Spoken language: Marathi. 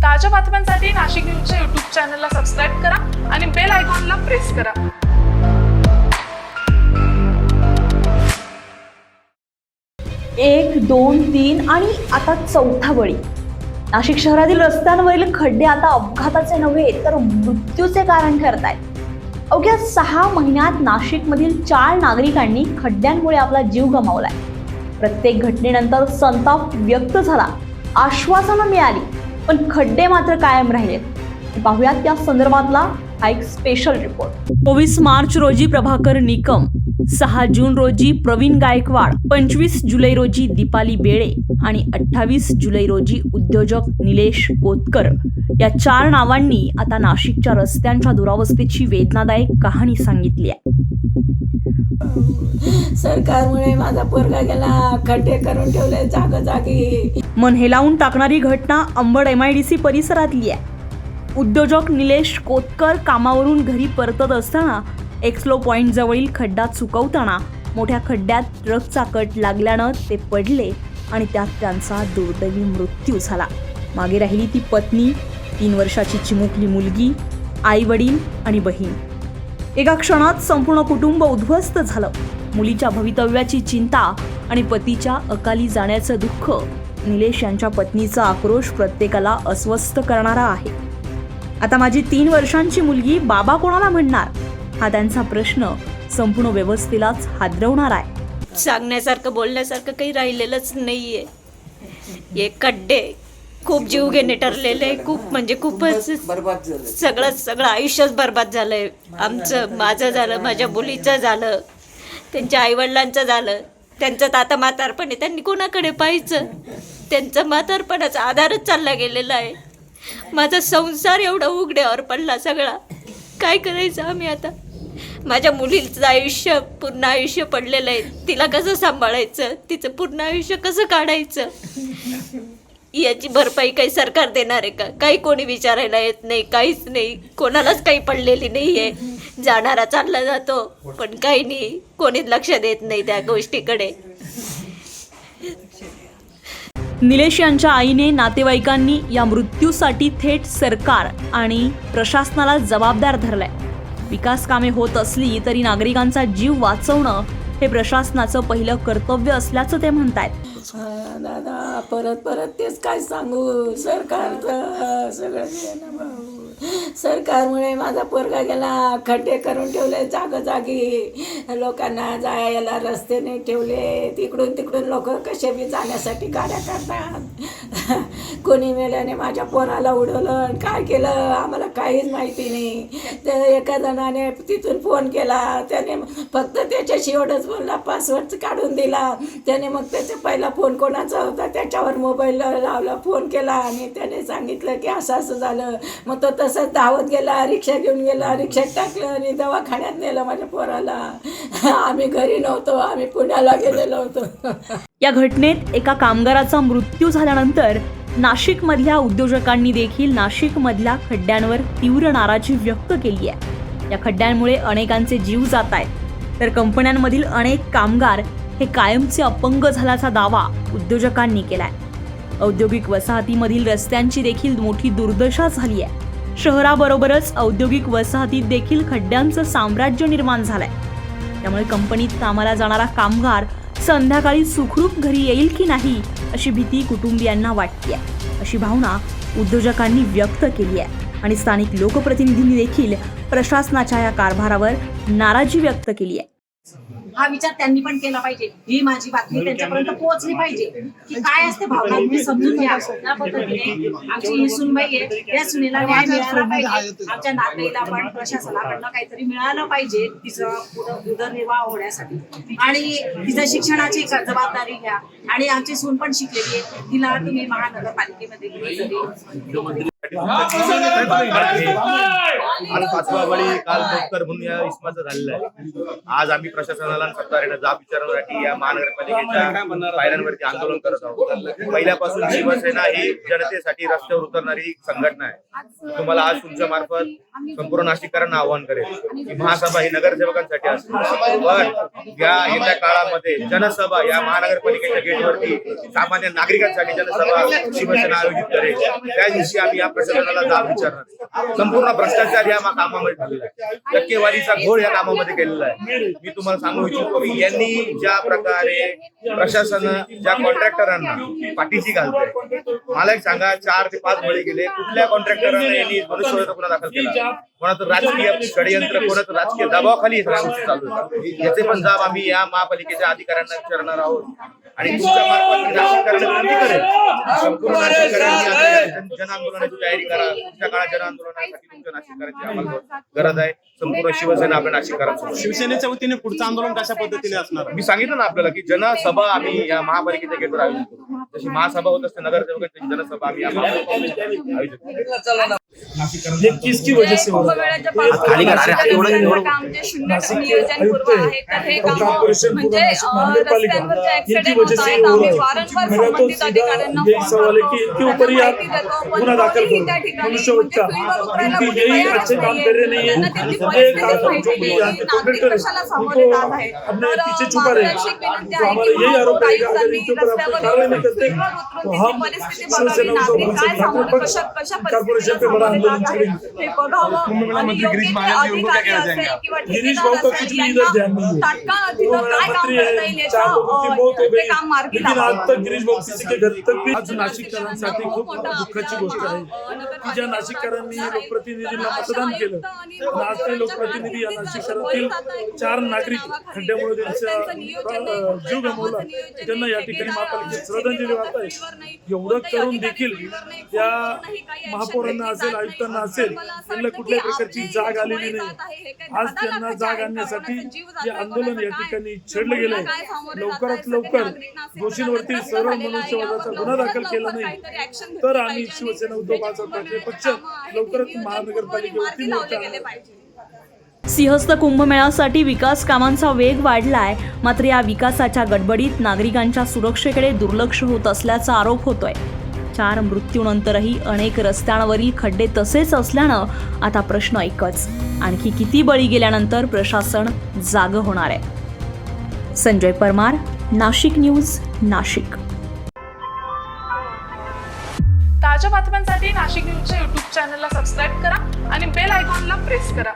ताज्या बातम्यांसाठी नाशिक न्यूजच्या YouTube चॅनलला सबस्क्राईब करा आणि बेल आयकॉनला प्रेस करा। 1, 2, 3 आणि आता चौथा बळी। नाशिक शहरातील रस्त्यांवरील खड्डे आता अपघाताचे नव्हे तर मृत्यूचे कारण ठरत आहेत। अवघ्या 6 महिन्यात नाशिकमधील 4 नागरिकांनी खड्ड्यांमुळे आपला जीव गमावलाय। प्रत्येक घटनेनंतर संताप व्यक्त झाला, आश्वासनं मिळाली, पण खड्डे मात्र कायम राहिले। पाहुयात या संदर्भातला हा एक स्पेशल रिपोर्ट। 24 मार्च रोजी प्रभाकर निकम, 6 जून रोजी प्रवीण गायकवाड, 25 जुलै रोजी दीपाली बेळे आणि 28 जुलै रोजी उद्योजक निलेश कोतकर या 4 नावांनी आता नाशिकच्या रस्त्यांच्या दुरावस्थेची वेदनादायक कहाणी सांगितली आहे। सरकारमुळे माझा पोरगा गेला, खड्डे करून ठेवले जागी। मन हेलावून टाकणारी घटना अंबड MIDC परिसरातली आहे। उद्योजक निलेश कोतकर कामावरून घरी परतत असताना एक्सलो पॉइंट जवळील खड्डा चुकवताना मोठ्या खड्ड्यात ट्रकचा कट लागल्यानं ते पडले आणि त्यात त्यांचा दुर्दैवी मृत्यू झाला। मागे राहिली ती पत्नी, 3 वर्षाची चिमुकली मुलगी, आई वडील आणि बहीण। एका क्षणात संपूर्ण कुटुंब उद्ध्वस्त झालं। मुलीच्या भवितव्याची चिंता आणि पतीच्या अकाली जाण्याचं दुःख, निलेश यांच्या पत्नीचा आक्रोश प्रत्येकाला अस्वस्थ करणारा आहे। आता माझी 3 वर्षांची मुलगी बाबा कोणाला म्हणणार, हा त्यांचा प्रश्न संपूर्ण व्यवस्थेलाच हादरवणार आहे। सांगण्यासारखं बोलण्यासारखं काही राहिलेलंच नाहीये। हे खड्डे खूप जीवघेणे ठरलेले, खूप म्हणजे खूपच सगळं आयुष्यच बरबाद झालंय। आमचं, माझं झालं, माझ्या मुलीचं झालं, त्यांच्या आईवडिलांचं झालं। त्यांचं आता म्हातारपण आहे, त्यांनी कोणाकडे पाहायचं? त्यांचं म्हातारपणाचा आधारच चालला गेलेला आहे। माझा संसार एवढा उघड्यावर पडला सगळा, काय करायचं आम्ही आता? माझ्या मुलीचं आयुष्य, पूर्ण आयुष्य पडलेलं आहे, तिला कसं सांभाळायचं, तिचं पूर्ण आयुष्य कसं काढायचं? याची भरपाई काही सरकार देणार आहे का? काही कोणी विचारायला येत नाही, काहीच नाही, कोणालाच काही पडलेली नाही आहे। जाणारा चालला जातो, पण काही नाही, कोणीच लक्ष देत नाही त्या गोष्टीकडे। निलेश यांच्या आईने, नातेवाईकांनी या मृत्यूसाठी थेट सरकार आणि प्रशासनाला जबाबदार धरलाय। विकास कामे होत असली तरी नागरिकांचा जीव वाचवणं हे प्रशासनाचं पहिलं कर्तव्य असल्याचं ते म्हणतायत। दादा, परत तेच काय सांगू, सरकारचं सगळं सरकारमुळे माझा पोरगा गेला, खड्डे करून ठेवले जागी। लोकांना जायला रस्ते नाही ठेवले, तिकडून लोक कसे बी जाण्यासाठी गाड्या काढतात। कोणी मेल्याने माझ्या पोराला उडवलं, काय केलं आम्हाला काहीच माहिती नाही। तर एका जणाने तिथून फोन केला, त्याने फक्त त्याच्याशी एवढंच बोलला, पासवर्ड काढून दिला त्याने। मग त्याचा पहिला फोन कोणाचा होता त्याच्यावर मोबाईल लावला, फोन केला आणि त्याने सांगितलं की असं झालं। मग तो तसंच धावत गेला, रिक्षा घेऊन गेला, रिक्षात टाकलं आणि दवाखान्यात नेलं माझ्या पोराला। आम्ही घरी नव्हतो, आम्ही पुण्याला गेलेलो होतो। या घटनेत एका कामगाराचा मृत्यू झाल्यानंतर नाशिकमधल्या उद्योजकांनी देखील नाशिकमधल्या खड्ड्यांवर तीव्र नाराजी व्यक्त केली आहे। या खड्ड्यांमुळे अनेकांचे जीव जात आहेत, तर कंपन्यांमधील अनेक कामगार हे कायमचे अपंग झाल्याचा दावा उद्योजकांनी केलाय। औद्योगिक वसाहतीमधील रस्त्यांची देखील मोठी दुर्दशा झाली आहे। शहराबरोबरच औद्योगिक वसाहतीत देखील खड्ड्यांचं साम्राज्य निर्माण झालंय। त्यामुळे कंपनीत कामाला जाणारा कामगार संध्याकाळी सुखरूप घरी येईल की नाही अशी भीती कुटुंबियांना वाटते, अशी भावना उद्योजकांनी व्यक्त केली आहे। आणि स्थानिक लोकप्रतिनिधींनी देखील प्रशासनाच्या या कारभारावर नाराजी व्यक्त केली आहे। हा विचार त्यांनी पण केला पाहिजे। ही माझी बातमी त्यांच्यापर्यंत पोहोचली पाहिजे की काय असते भावना, मी समजून घ्या। त्या पद्धतीने आमची ही सुनबाई आहे, या सुनेला न्याय मिळाला पाहिजे। आमच्या नातेला पण प्रशासनाकडनं काहीतरी मिळालं पाहिजे तिचं उदरनिर्वाह होण्यासाठी। आणि तिचं शिक्षणाची जबाबदारी घ्या। आणि आमची सून पण शिकलेली आहे, तिला तुम्ही महानगरपालिकेमध्ये करण्यासाठी आज 5वा बळी काल डॉक्टर म्हणून या इस्माचा झालेला आहे. आज आम्ही प्रशासनाला आणि सत्ताधाऱ्यांना जाब विचारण्यासाठी या महानगरपालिकेच्या पायऱ्यांवरती आंदोलन करत आहोत. पहिल्यापासून शिवसेना ही जनतेसाठी रस्त्यावर उतरणारी संघटना आहे. तुम्हाला आज तुमच्या मार्फत संपूर्ण नाशिककरांना आवाहन करेल की महासभा ही नगरसेवकांसाठी असते, पण या येत्या काळामध्ये जनसभा या महानगरपालिकेच्या गेटवरती सामान्य नागरिकांसाठी जनसभा शिवसेना आयोजित करेल. त्या दिवशी आम्ही या प्रशासनाला जाब विचारणार. संपूर्ण भ्रष्टाचार या कामामध्ये झालेला आहे, टक्केवारीचा घोळ या कामामध्ये केलेला आहे. मी तुम्हाला सांगू इच्छितो की यांनी ज्या प्रकारे प्रशासन ज्या कॉन्ट्रॅक्टरांना पाठीशी घालतोय, मला एक सांगा 4 ते 5 बळी गेले, कुठल्या कॉन्ट्रॅक्टरांना यांनी मनुष्यवधाचा गुन्हा दाखल केला? कोणाचं राजकीय षडयंत्र, कोणाचं राजकीय दबावाखाली हे सगळ्या गोष्टी चालू आहेत. याचे पण जाब आम्ही या महापालिकेच्या अधिकाऱ्यांना विचारणार आहोत आणि तुमच्या मार्फत नाशिक करण्याची विनंती करेल. संपूर्ण नाशिककरांनी जन आंदोलनाची तयारी करा. पुढच्या काळात जन आंदोलनासाठी तुमच्या नाशिककरांची आम्हाला गरज आहे. संपूर्ण शिवसेना आपल्या नाशिककरांसोबत. शिवसेनेच्या वतीने पुढचं आंदोलन कशा पद्धतीने असणार? मी सांगितलं ना आपल्याला की जनसभा आम्ही या महापालिकेच्या गेटवर आयोजित करू. जशी महासभा होत असते नगरसेवकांची जनसभा आम्ही या महापालिकेत आयोजित करू. ये किसकी वजह से हो रहा है? काम जे शून्य नियोजनपूर्व आहे तर हे काम म्हणजे रस्त्यांवरचे ऍक्सिडेंट होत आहेत. आम्ही वारंवार संबंधित अधिकाऱ्यांना फोन करतो, माहिती देतो, पण कोणीही त्या ठिकाणी म्हणजे फील्डवर उतरायला कोणी तयारच नाहीये. त्यांना तिथली परिस्थितीच माहिती नाही. नागरिक कशाला सामोरे जात आहेत. तर मार्गदर्शक विनंती आहे की महापौर आयुक्तांनी रस्त्यावर येऊन फील्डवर उतरून तिथली परिस्थिती बघावी, नागरिक काय सामोरे कशा परिस्थितीला सामोरे जात आहेत हे बघावं आणि योग्य ते अधिकारी असेल किंवा ठेकेदार असेल यांना तात्काळ तिथं काय काम करता येईल याचं ते काम मार्गी लावावं. आज नाशिककरांसाठी खूप दुःखाची गोष्ट आहे की ज्या नाशिककरांनी लोकप्रतिनिधींना मतदान केलं, आज ते लोकप्रतिनिधी या नाशिक शहरातील 4 नागरिक खड्ड्यामुळे त्यांचा जीव गमावला, त्यांना या ठिकाणी महापालिकेत श्रद्धांजली वाहत आहे. एवढं करून देखील या महापौरांना असेल, आयुक्तांना असेल, त्यांना कुठल्याही प्रकारची जाग आलेली नाही. आज त्यांना जाग आणण्यासाठी हे आंदोलन या ठिकाणी छेडलं गेलंय. लवकरात लवकर दोषींवरती सरळ मनुष्यवधाचा गुन्हा दाखल केला नाही तर आम्ही शिवसेना उद्धव बाळासाहेब ठाकरे पक्ष लवकरच महानगरपालिकेवरती मोर्चा आणणार. सिंहस्थ कुंभमेळ्यासाठी विकास कामांचा वेग वाढलाय, मात्र या विकासाच्या गडबडीत नागरिकांच्या सुरक्षेकडे दुर्लक्ष होत असल्याचा आरोप होतोय. 4 मृत्यूनंतरही अनेक रस्त्यांवरील खड्डे तसेच असल्यानं आता प्रश्न एकच, आणखी किती बळी गेल्यानंतर प्रशासन जागं होणार आहे? संजय परमार, नाशिक न्यूज, नाशिक. ताज्या बातम्यांसाठी नाशिक न्यूजच्या YouTube चॅनलला सबस्क्राईब करा आणि बेल आयकॉनला प्रेस करा.